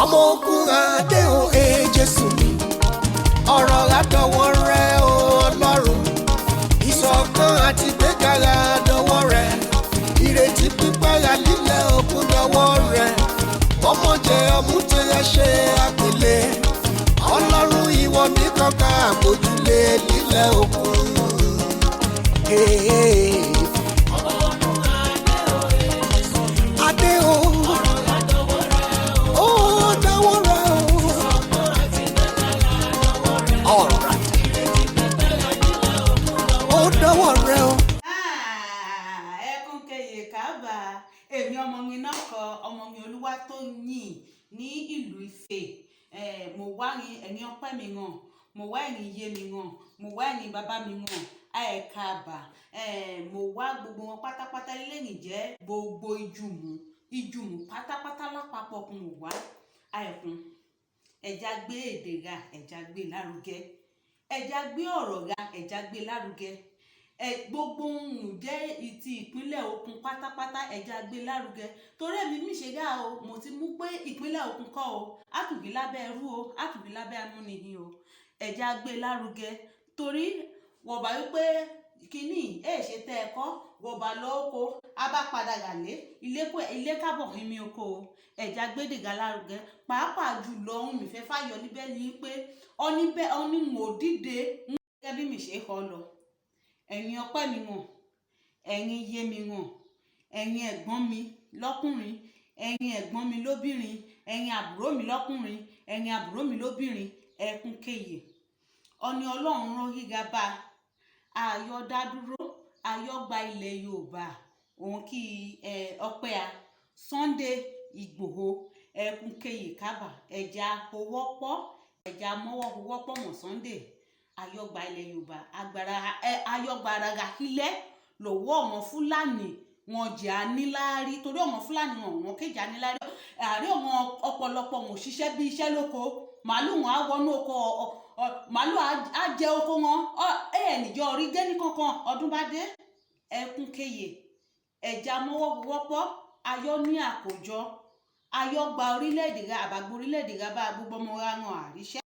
ọmọ ogun adé o Jésù mi ọ̀rọ̀ àdọ̀wọ́ rẹ o Ọlọ́run ìṣọ̀kan àti gbẹ́gàrà dọ̀wọ́ rẹ ìrètí pípẹ́ra lílẹ̀ òkun dọ̀wọ́ rẹ ọmọdé ọmútẹ́rẹ́ ṣe àpèlé Ọlọ́run ìwọ nìkan ká àgbójúlé lílẹ̀ òkun. Adé o èmi ọmọ mi náà kọ ọmọ mi Olúwatóyìn ní ìlú Ifẹ̀ mo wá ní ẹni ọpẹ́ mi hàn mo wá ẹni iye mi hàn mo wá ẹni bàbá mi hàn àyẹ̀ká àbà mo wá gbogbo wọn pátápátá lẹ́yìn jẹ́ gbogbo ìjùmù pátápátá lápapọ̀ kún mo wá àyẹ̀kún ẹja gbé èdè ga ẹja gbé lárugẹ ẹja gbé ọ̀rọ̀ ga ẹja gbé lárugẹ gbogbo ohun jẹ́ ti ìpínlẹ̀ Ògùn pátápátá ẹja gbé lárugẹ torí èmi mi ṣe dá o mo ti mú pé ìpínlẹ̀ Ògùn kọ́ o àtùgbí lábẹ́ ẹrú o àtùgbí lábẹ́ amúnihìn o ẹja gbé lárugẹ torí wọ̀bà wípé kínní ṣe tẹ́ ẹ kọ́ wọ̀bà lọ́ọ́kọ́ a bá padà gàlé ilé kábọ̀ ìmí oko o ẹja gbédèga lárugẹ pàápàá jùlọ ohun mi fẹ́ fàyọ níbẹ̀ ni pé ọ́ní mò dìde gẹ́gẹ́ bí mi ṣe kọ́ lọ ẹ̀yin ọpẹ́ mi hàn ẹ̀yin iye mi hàn ẹ̀yin ẹ̀gbọ́n mi lọ́kùnrin ẹ̀yin ẹ̀gbọ́n mi lóbìnrin ẹ̀yin àbúrò mi lọ́kùnrin ẹ̀yin àbúrò mi lóbìnrin ẹkún kéye ọni Ọlọ́run rán gíga bá ayọ̀ dádúró ayọ̀ gba ilẹ̀ Yorùbá òun kí ọpẹ́ a Sunday Ìgbòho ẹkún kéye kábà ẹja owọ́pọ̀ ẹja mọ́wọ́ owọ́pọ̀ mọ̀ Sunday ayọ̀gba ilẹ̀ Yorùbá ayọ̀gba araga ilẹ̀ lọ́wọ́ ọmọ Fúlàní wọn jẹ́ aníláárí torí ọmọ Fúlàní wọn kéjà aníláárí àárín ọmọ ọ̀pọ̀lọpọ̀ wọn òṣìṣẹ́ bí iṣẹ́ lóko màálù wọn á wọnú oko màálù á jẹ oko wọn níjọ orí gẹ́ni kankan ọdún bá dé ẹkún kéye ẹja mọ́wọ́ wọ́pọ̀ ayọ̀ ní àkójọ ayọ̀gba orílẹ̀-èdè àbàgbọ́ orílẹ̀-èdè bá gbogbo ọmọ ra wọn àríṣẹ́.